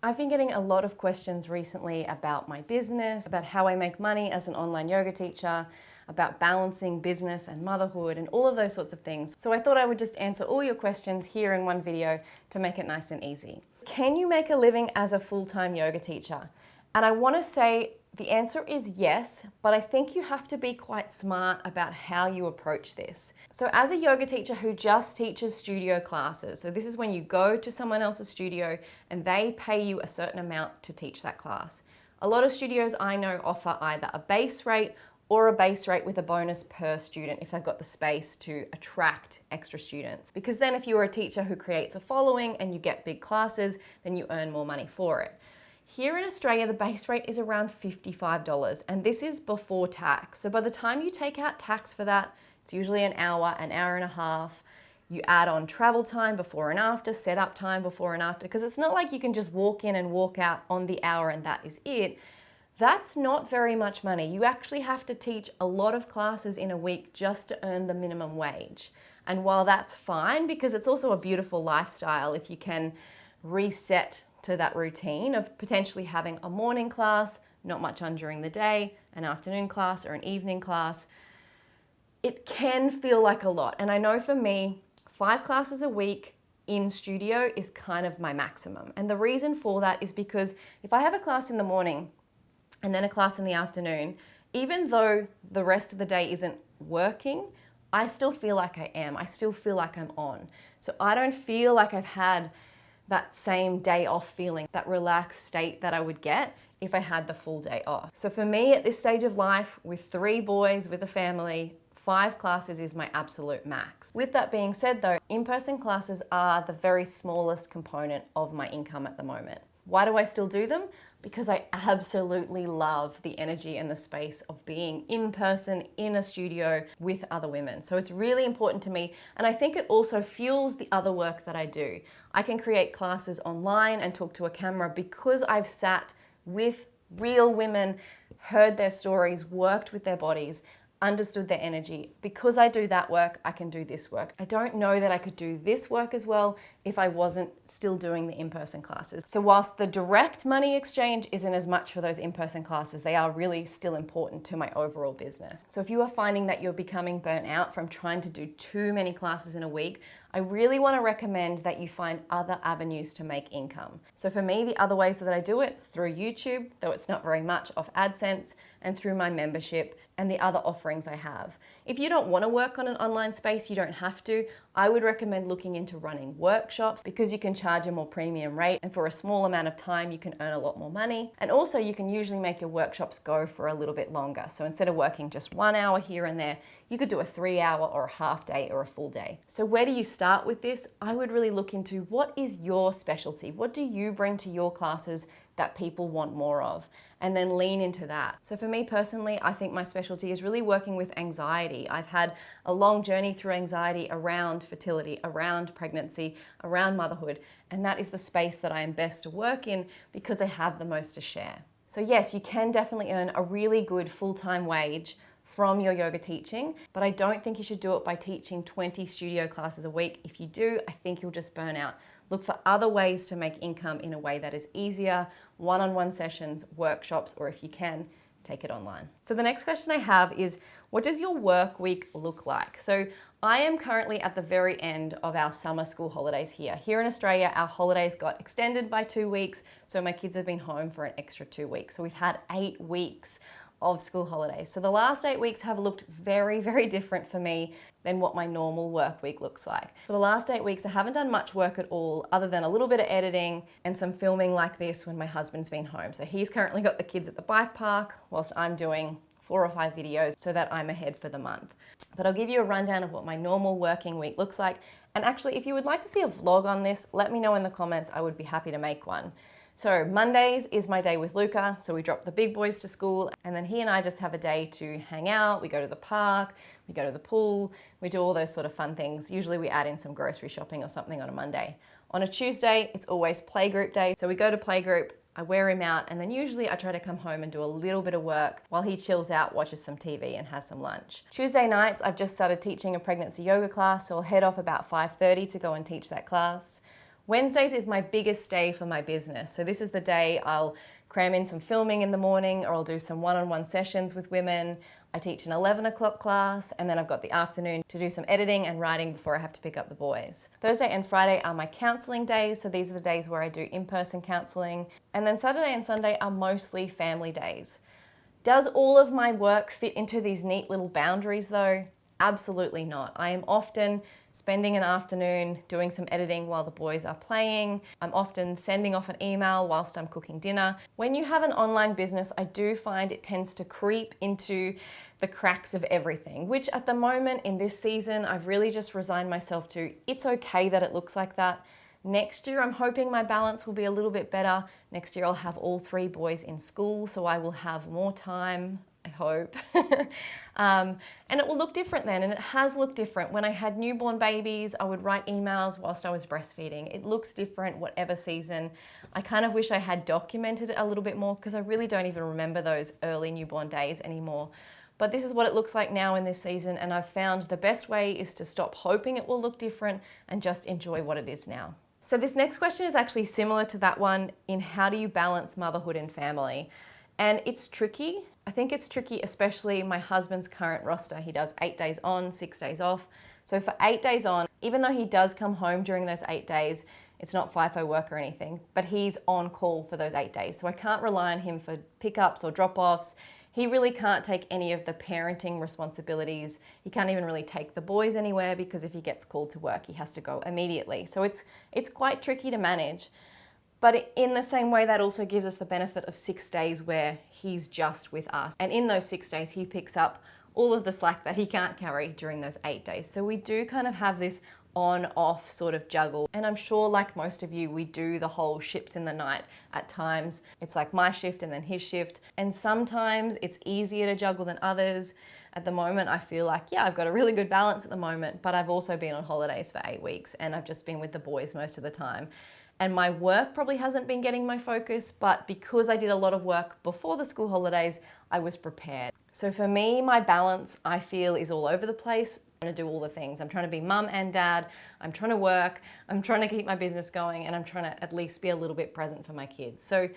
I've been getting a lot of questions recently about my business, about how I make money as an online yoga teacher, about balancing business and motherhood and all of those sorts of things. So I thought I would just answer all your questions here in one video to make it nice and easy. Can you make a living as a full-time yoga teacher? And I want to say the answer is yes, but I think you have to be quite smart about how you approach this. So as a yoga teacher who just teaches studio classes, so this is when you go to someone else's studio and they pay you a certain amount to teach that class. A lot of studios I know offer either a base rate or a base rate with a bonus per student if they've got the space to attract extra students. Because then if you're a teacher who creates a following and you get big classes, then you earn more money for it. Here in Australia, the base rate is around $55, and this is before tax. So by the time you take out tax for that, it's usually an hour and a half. You add on travel time before and after, setup time before and after, because it's not like you can just walk in and walk out on the hour and that is it. That's not very much money. You actually have to teach a lot of classes in a week just to earn the minimum wage. And while that's fine, because it's also a beautiful lifestyle if you can reset to that routine of potentially having a morning class, not much on during the day, an afternoon class or an evening class, it can feel like a lot. And I know for me, 5 classes a week in studio is kind of my maximum. And the reason for that is because if I have a class in the morning and then a class in the afternoon, even though the rest of the day isn't working, I still feel like I am. I still feel like I'm on. So I don't feel like I've had that same day off feeling, that relaxed state that I would get if I had the full day off. So for me at this stage of life, with 3 boys, with a family, 5 classes is my absolute max. With that being said though, in-person classes are the very smallest component of my income at the moment. Why do I still do them? Because I absolutely love the energy and the space of being in person in a studio with other women. So it's really important to me. And I think it also fuels the other work that I do. I can create classes online and talk to a camera because I've sat with real women, heard their stories, worked with their bodies, understood their energy. Because I do that work, I can do this work. I don't know that I could do this work as well if I wasn't still doing the in-person classes. So whilst the direct money exchange isn't as much for those in-person classes, they are really still important to my overall business. So if you are finding that you're becoming burnt out from trying to do too many classes in a week, I really want to recommend that you find other avenues to make income. So for me, the other ways that I do it, through YouTube, though it's not very much, of AdSense, and through my membership and the other offerings I have. If you don't want to work on an online space, you don't have to. I would recommend looking into running workshops because you can charge a more premium rate, and for a small amount of time you can earn a lot more money. And also you can usually make your workshops go for a little bit longer. So instead of working just 1 hour here and there, you could do a 3-hour or a half day or a full day. So where do you start with this? I would really look into what is your specialty? What do you bring to your classes that people want more of? And then lean into that. So for me personally, I think my specialty is really working with anxiety. I've had a long journey through anxiety around fertility, around pregnancy, around motherhood, and that is the space that I am best to work in because I have the most to share. So yes, you can definitely earn a really good full-time wage from your yoga teaching, but I don't think you should do it by teaching 20 studio classes a week. If you do, I think you'll just burn out. Look for other ways to make income in a way that is easier, one-on-one sessions, workshops, or if you can, take it online. So the next question I have is, what does your work week look like? So I am currently at the very end of our summer school holidays here. Here in Australia, our holidays got extended by 2 weeks, so my kids have been home for an extra 2 weeks. So we've had 8 weeks of school holidays. So the last 8 weeks have looked very, very different for me than what my normal work week looks like. For the last 8 weeks, I haven't done much work at all other than a little bit of editing and some filming like this when my husband's been home. So he's currently got the kids at the bike park whilst I'm doing 4 or 5 videos so that I'm ahead for the month. But I'll give you a rundown of what my normal working week looks like. And actually, if you would like to see a vlog on this, let me know in the comments. I would be happy to make one. So Mondays is my day with Luca. So we drop the big boys to school and then he and I just have a day to hang out. We go to the park, we go to the pool, we do all those sort of fun things. Usually we add in some grocery shopping or something on a Monday. On a Tuesday, it's always playgroup day. So we go to playgroup, I wear him out, and then usually I try to come home and do a little bit of work while he chills out, watches some TV and has some lunch. Tuesday nights, I've just started teaching a pregnancy yoga class, so I'll head off about 5:30 to go and teach that class. Wednesdays is my biggest day for my business. So this is the day I'll cram in some filming in the morning, or I'll do some one-on-one sessions with women. I teach an 11 o'clock class, and then I've got the afternoon to do some editing and writing before I have to pick up the boys. Thursday and Friday are my counselling days, so these are the days where I do in-person counselling. And then Saturday and Sunday are mostly family days. Does all of my work fit into these neat little boundaries though? Absolutely not. I am often spending an afternoon doing some editing while the boys are playing. I'm often sending off an email whilst I'm cooking dinner. When you have an online business, I do find it tends to creep into the cracks of everything, which at the moment in this season, I've really just resigned myself to. It's okay that it looks like that. Next year, I'm hoping my balance will be a little bit better. Next year, I'll have all 3 boys in school, so I will have more time, I hope. And it will look different then, and it has looked different. When I had newborn babies, I would write emails whilst I was breastfeeding. It looks different whatever season. I kind of wish I had documented it a little bit more, because I really don't even remember those early newborn days anymore. But this is what it looks like now in this season, and I've found the best way is to stop hoping it will look different and just enjoy what it is now. So this next question is actually similar to that one in how do you balance motherhood and family? And it's tricky. I think it's tricky, especially my husband's current roster. He does 8 days on, 6 days off. So for 8 days on, even though he does come home during those 8 days, it's not FIFO work or anything, but he's on call for those 8 days. So I can't rely on him for pickups or drop-offs. He really can't take any of the parenting responsibilities. He can't even really take the boys anywhere, because if he gets called to work, he has to go immediately. So it's quite tricky to manage. But in the same way, that also gives us the benefit of 6 days where he's just with us. And in those 6 days, he picks up all of the slack that he can't carry during those 8 days. So we do kind of have this on-off sort of juggle. And I'm sure, like most of you, we do the whole ships in the night at times. It's like my shift and then his shift. And sometimes it's easier to juggle than others. At the moment, I feel like, yeah, I've got a really good balance at the moment, but I've also been on holidays for 8 weeks and I've just been with the boys most of the time. And my work probably hasn't been getting my focus, but because I did a lot of work before the school holidays, I was prepared. So for me, my balance, I feel, is all over the place. I'm trying to do all the things. I'm trying to be mum and dad. I'm trying to work. I'm trying to keep my business going, and I'm trying to at least be a little bit present for my kids. So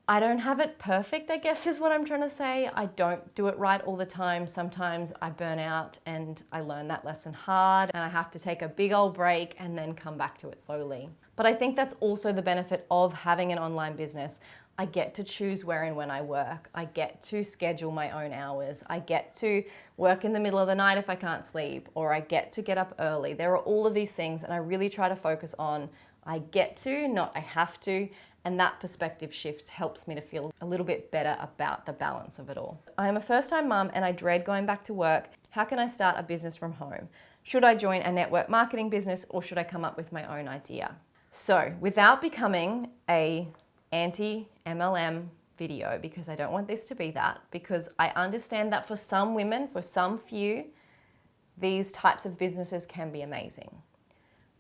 I don't have it perfect, I guess is what I'm trying to say. I don't do it right all the time. Sometimes I burn out and I learn that lesson hard and I have to take a big old break and then come back to it slowly. But I think that's also the benefit of having an online business. I get to choose where and when I work. I get to schedule my own hours. I get to work in the middle of the night if I can't sleep, or I get to get up early. There are all of these things, and I really try to focus on I get to, not I have to. And that perspective shift helps me to feel a little bit better about the balance of it all. I am a first-time mum and I dread going back to work. How can I start a business from home? Should I join a network marketing business, or should I come up with my own idea? So without becoming a anti-MLM video, because I don't want this to be that, because I understand that for some women, for some few, these types of businesses can be amazing.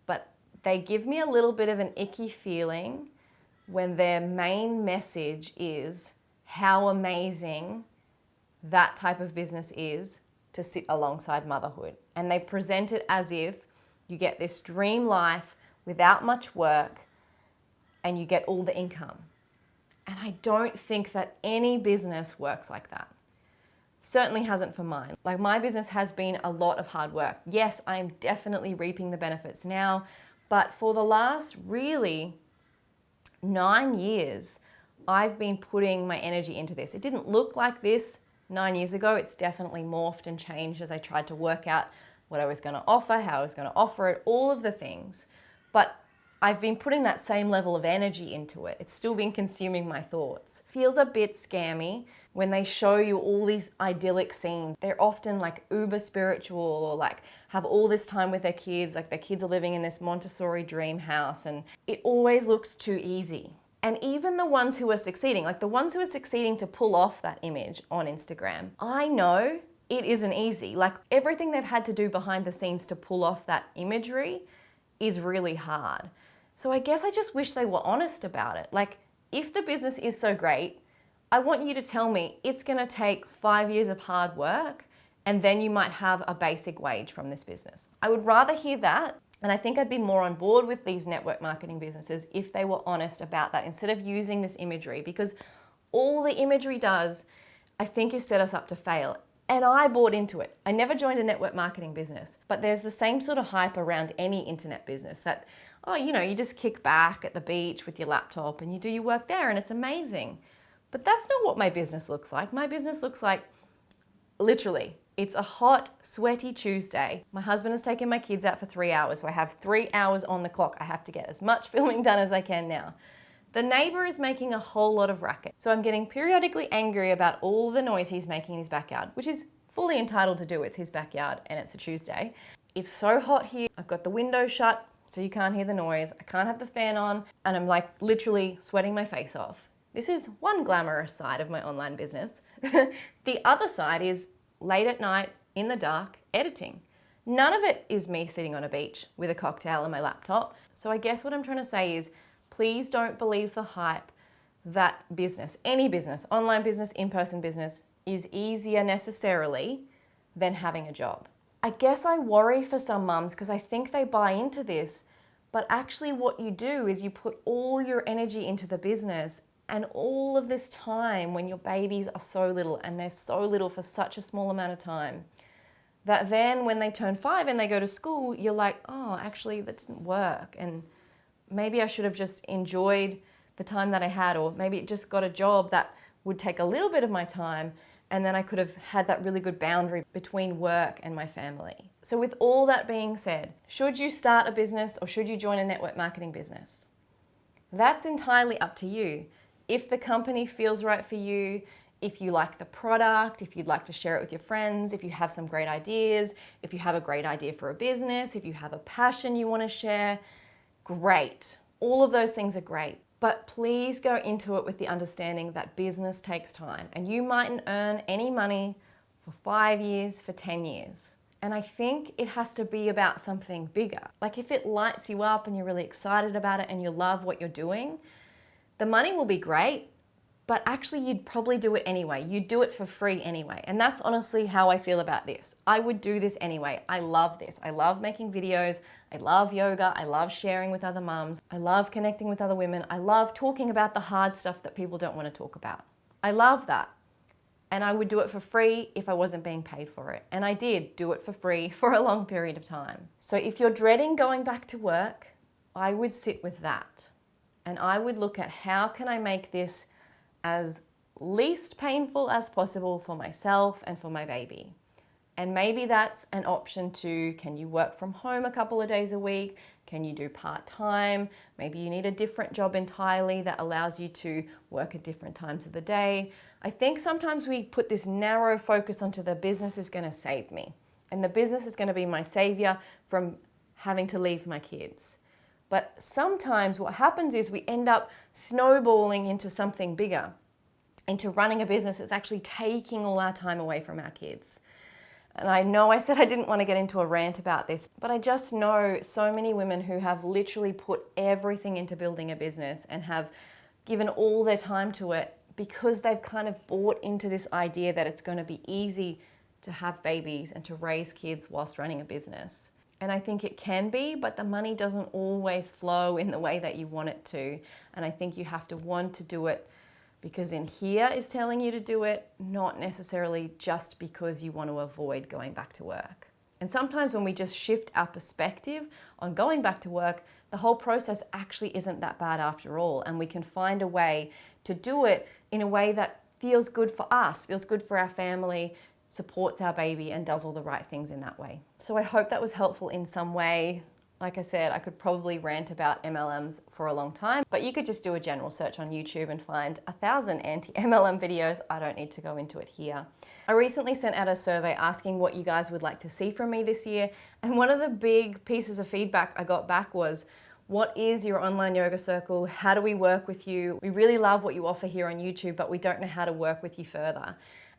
But they give me a little bit of an icky feeling when their main message is how amazing that type of business is to sit alongside motherhood. And they present it as if you get this dream life without much work and you get all the income. And I don't think that any business works like that. Certainly hasn't for mine. Like, my business has been a lot of hard work. Yes, I am definitely reaping the benefits now, but for the last really 9 years, I've been putting my energy into this. It didn't look like this 9 years ago. It's definitely morphed and changed as I tried to work out what I was going to offer, how I was going to offer it, all of the things. But I've been putting that same level of energy into it. It's still been consuming my thoughts. Feels a bit scammy when they show you all these idyllic scenes. They're often like uber spiritual, or like have all this time with their kids, like their kids are living in this Montessori dream house, and it always looks too easy. And even the ones who are succeeding, like the ones who are succeeding to pull off that image on Instagram, I know it isn't easy. Like, everything they've had to do behind the scenes to pull off that imagery is really hard. So I guess I just wish they were honest about it. Like, if the business is so great, I want you to tell me it's going to take 5 years of hard work and then you might have a basic wage from this business. I would rather hear that And I think I'd be more on board with these network marketing businesses if they were honest about that, instead of using this imagery, because all the imagery does, I think, is set us up to fail. And I bought into it. I never joined a network marketing business, but there's the same sort of hype around any internet business that, oh, you just kick back at the beach with your laptop and you do your work there and it's amazing. But that's not what my business looks like. My business looks like, literally, it's a hot, sweaty Tuesday. My husband has taken my kids out for 3 hours, so I have 3 hours on the clock. I have to get as much filming done as I can now. The neighbor is making a whole lot of racket, so I'm getting periodically angry about all the noise he's making in his backyard, which is fully entitled to do. It's his backyard and it's a Tuesday. It's so hot here. I've got the window shut so you can't hear the noise. I can't have the fan on, and I'm like literally sweating my face off. This is one glamorous side of my online business. The other side is late at night, in the dark, editing. None of it is me sitting on a beach with a cocktail and my laptop. So I guess what I'm trying to say is, please don't believe the hype that business, any business, online business, in-person business, is easier necessarily than having a job. I guess I worry for some mums because I think they buy into this, but actually what you do is you put all your energy into the business, and all of this time when your babies are so little, and they're so little for such a small amount of time, that then when they turn 5 and they go to school, you're like, oh, actually that didn't work. And maybe I should have just enjoyed the time that I had, or maybe just got a job that would take a little bit of my time, and then I could have had that really good boundary between work and my family. So with all that being said, should you start a business or should you join a network marketing business? That's entirely up to you. If the company feels right for you, if you like the product, if you'd like to share it with your friends, if you have some great ideas, if you have a great idea for a business, if you have a passion you want to share, great. All of those things are great. But please go into it with the understanding that business takes time, and you mightn't earn any money for 5 years, for 10 years. And I think it has to be about something bigger. Like if it lights you up and you're really excited about it and you love what you're doing, the money will be great, but actually you'd probably do it anyway. You'd do it for free anyway. And that's honestly how I feel about this. I would do this anyway. I love this. I love making videos. I love yoga. I love sharing with other mums. I love connecting with other women. I love talking about the hard stuff that people don't want to talk about. I love that. And I would do it for free if I wasn't being paid for it. And I did do it for free for a long period of time. So if you're dreading going back to work, I would sit with that. And I would look at how can I make this as least painful as possible for myself and for my baby. And maybe that's an option to, can you work from home a couple of days a week? Can you do part-time? Maybe you need a different job entirely that allows you to work at different times of the day. I think sometimes we put this narrow focus onto the business is going to save me. And the business is going to be my savior from having to leave my kids. But sometimes what happens is we end up snowballing into something bigger, into running a business that's actually taking all our time away from our kids. And I know I said I didn't want to get into a rant about this, but I just know so many women who have literally put everything into building a business and have given all their time to it because they've kind of bought into this idea that it's going to be easy to have babies and to raise kids whilst running a business. And I think it can be, but the money doesn't always flow in the way that you want it to. And I think you have to want to do it because in here is telling you to do it, not necessarily just because you want to avoid going back to work. And sometimes when we just shift our perspective on going back to work, the whole process actually isn't that bad after all. And we can find a way to do it in a way that feels good for us, feels good for our family, supports our baby, and does all the right things in that way. So I hope that was helpful in some way. Like I said, I could probably rant about MLMs for a long time, but you could just do a general search on YouTube and find 1,000 anti-MLM videos. I don't need to go into it here. I recently sent out a survey asking what you guys would like to see from me this year, and one of the big pieces of feedback I got back was, what is your online yoga circle? How do we work with you? We really love what you offer here on YouTube, but we don't know how to work with you further.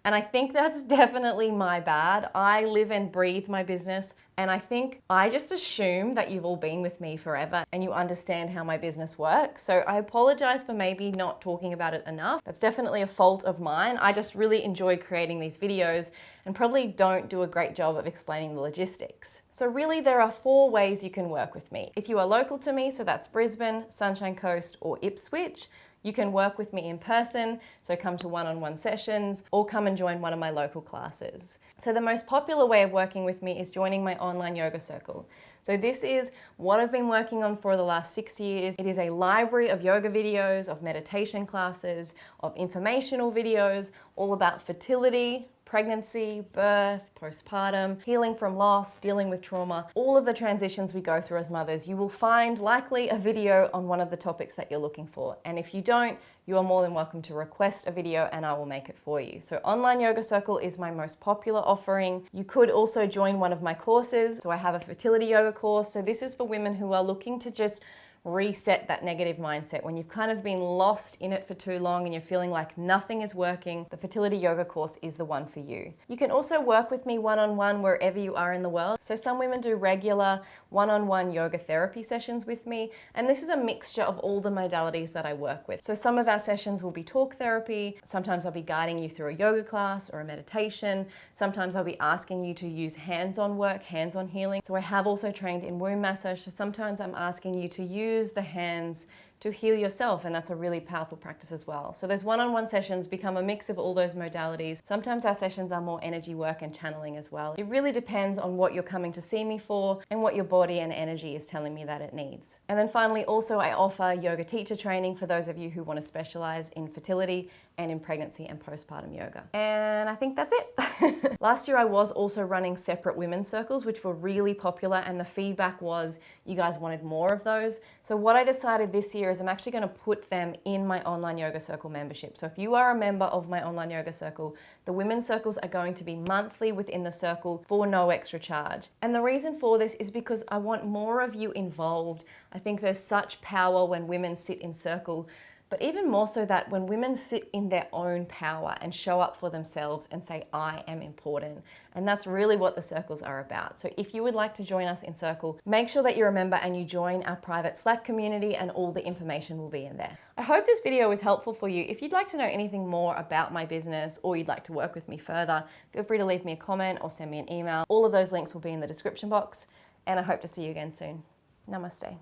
And I think that's definitely my bad. I live and breathe my business, and I think I just assume that you've all been with me forever and you understand how my business works. So I apologize for maybe not talking about it enough. That's definitely a fault of mine. I just really enjoy creating these videos and probably don't do a great job of explaining the logistics. So really there are 4 ways you can work with me. If you are local to me, so that's Brisbane, Sunshine Coast, or Ipswich, you can work with me in person, so come to one-on-one sessions or come and join one of my local classes. So the most popular way of working with me is joining my online yoga circle. So this is what I've been working on for the last 6 years. It is a library of yoga videos, of meditation classes, of informational videos, all about fertility, pregnancy, birth, postpartum, healing from loss, dealing with trauma, all of the transitions we go through as mothers. You will find likely a video on one of the topics that you're looking for. And if you don't, you are more than welcome to request a video and I will make it for you. So Online Yoga Circle is my most popular offering. You could also join one of my courses. So I have a fertility yoga course. So this is for women who are looking to just reset that negative mindset. When you've kind of been lost in it for too long and you're feeling like nothing is working, the fertility yoga course is the one for you. You can also work with me one-on-one wherever you are in the world. So some women do regular one-on-one yoga therapy sessions with me, and this is a mixture of all the modalities that I work with. So some of our sessions will be talk therapy. Sometimes I'll be guiding you through a yoga class or a meditation. Sometimes I'll be asking you to use hands-on work, hands-on healing. So I have also trained in womb massage. So sometimes I'm asking you to use the hands to heal yourself, and that's a really powerful practice as well. So those one-on-one sessions become a mix of all those modalities. Sometimes our sessions are more energy work and channeling as well. It really depends on what you're coming to see me for and what your body and energy is telling me that it needs. And then finally, also I offer yoga teacher training for those of you who want to specialize in fertility and in pregnancy and postpartum yoga. And I think that's it. Last year I was also running separate women's circles, which were really popular, and the feedback was you guys wanted more of those. So what I decided this year is I'm actually going to put them in my Online Yoga Circle membership. So if you are a member of my Online Yoga Circle, the women's circles are going to be monthly within the circle for no extra charge. And the reason for this is because I want more of you involved. I think there's such power when women sit in circle, but even more so that when women sit in their own power and show up for themselves and say, I am important. And that's really what the circles are about. So if you would like to join us in Circle, make sure that you're a member and you join our private Slack community, and all the information will be in there. I hope this video was helpful for you. If you'd like to know anything more about my business or you'd like to work with me further, feel free to leave me a comment or send me an email. All of those links will be in the description box, and I hope to see you again soon. Namaste.